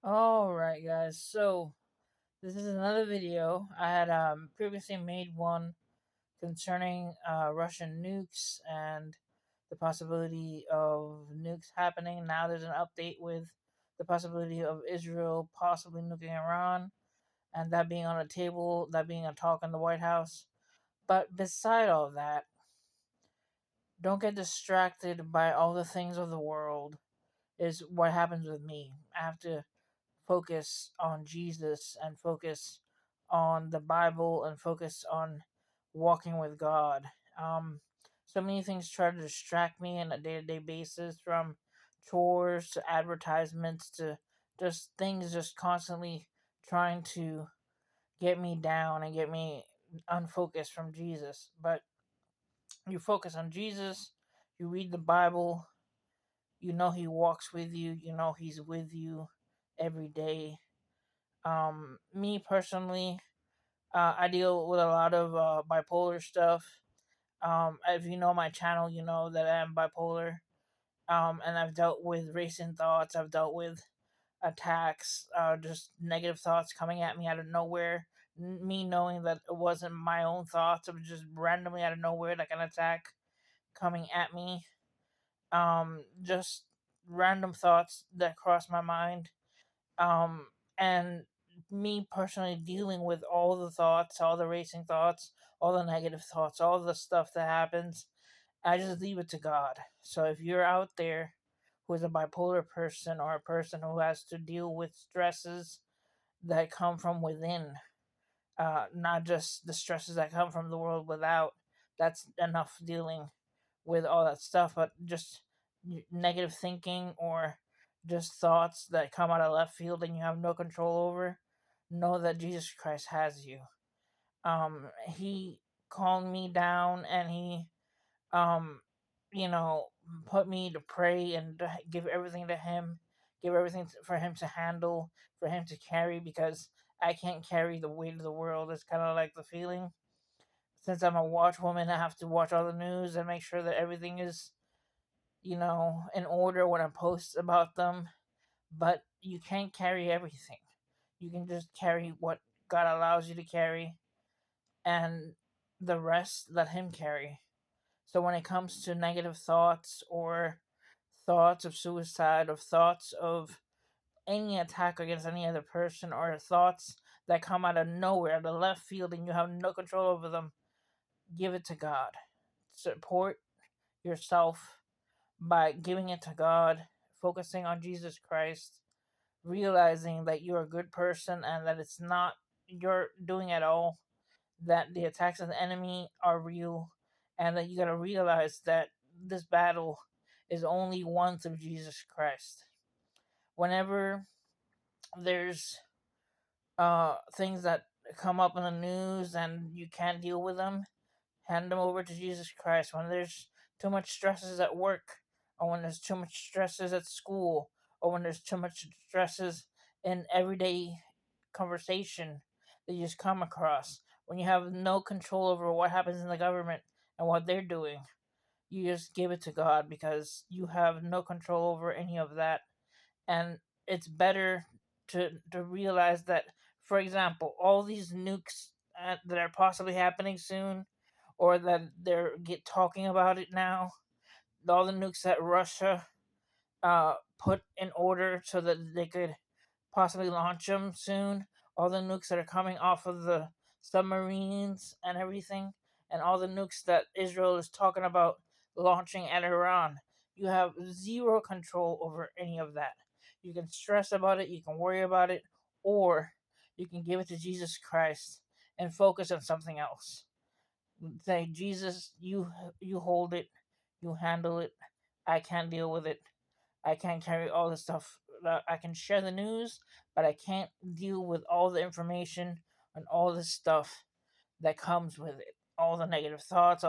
Alright guys, so this is another video. I had previously made one concerning Russian nukes and the possibility of nukes happening. Now there's an update with the possibility of Israel possibly nuking Iran and that being on a table, that being a talk in the White House. But beside all that, don't get distracted by all the things of the world is what happens with me. I have to focus on Jesus and focus on the Bible and focus on walking with God. So many things try to distract me on a day to day basis, from chores to advertisements to just things just constantly trying to get me down and get me unfocused from Jesus. But you focus on Jesus, you read the Bible, you know He walks with you, you know He's with you every day. Me personally, I deal with a lot of bipolar stuff. If you know my channel, you know that I am bipolar. And I've dealt with racing thoughts. I've dealt with attacks, just negative thoughts coming at me out of nowhere. Me knowing that it wasn't my own thoughts, it was just randomly out of nowhere, like an attack coming at me. Just random thoughts that cross my mind. And me personally dealing with all the thoughts, all the racing thoughts, all the negative thoughts, all the stuff that happens, I just leave it to God. So if you're out there who is a bipolar person or a person who has to deal with stresses that come from within, not just the stresses that come from the world without, that's enough dealing with all that stuff, but just negative thinking or just thoughts that come out of left field and you have no control over, know that Jesus Christ has you. He calmed me down and he, um, you know, put me to pray and to give everything to Him, give everything for Him to handle, for Him to carry, because I can't carry the weight of the world. It's kind of like the feeling. Since I'm a watchwoman, I have to watch all the news and make sure that everything is, in order when I post about them. But you can't carry everything. You can just carry what God allows you to carry, and the rest let Him carry. So when it comes to negative thoughts or thoughts of suicide, or thoughts of any attack against any other person, or thoughts that come out of nowhere, out of left field, and you have no control over them, give it to God. Support yourself by giving it to God, focusing on Jesus Christ, realizing that you're a good person and that it's not your doing at all, that the attacks of the enemy are real, and that you got to realize that this battle is only won through Jesus Christ. Whenever there's things that come up in the news and you can't deal with them, hand them over to Jesus Christ. When there's too much stresses at work, or when there's too much stresses at school, or when there's too much stresses in everyday conversation that you just come across, when you have no control over what happens in the government and what they're doing, you just give it to God, because you have no control over any of that. And it's better to realize that, for example, all these nukes that are possibly happening soon, or that they're get talking about it now, all the nukes that Russia put in order so that they could possibly launch them soon, all the nukes that are coming off of the submarines and everything, and all the nukes that Israel is talking about launching at Iran. You have zero control over any of that. You can stress about it, you can worry about it, or you can give it to Jesus Christ and focus on something else. Say, Jesus, you hold it, you handle it. I can't deal with it. I can't carry all the stuff. I can share the news, but I can't deal with all the information and all the stuff that comes with it. All the negative thoughts,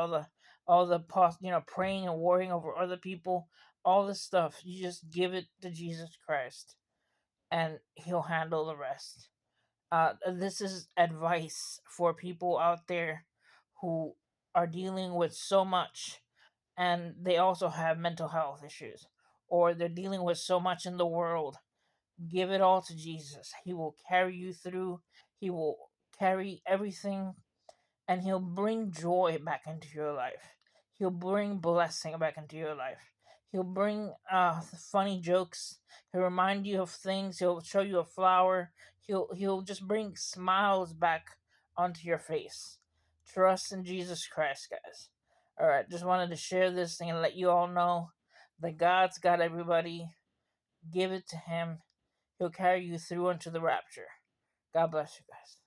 praying and worrying over other people, all the stuff. You just give it to Jesus Christ, and He'll handle the rest. This is advice for people out there who are dealing with so much, and they also have mental health issues, or they're dealing with so much in the world, Give it all to Jesus. He will carry you through. He will carry everything, and he'll bring joy back into your life. He'll bring blessing back into your life. He'll bring funny jokes. He'll remind you of things. He'll show you a flower. He'll just bring smiles back onto your face. Trust in Jesus Christ, guys. All right, just wanted to share this thing and let you all know that God's got everybody. Give it to him. He'll carry you through into the rapture. God bless you guys.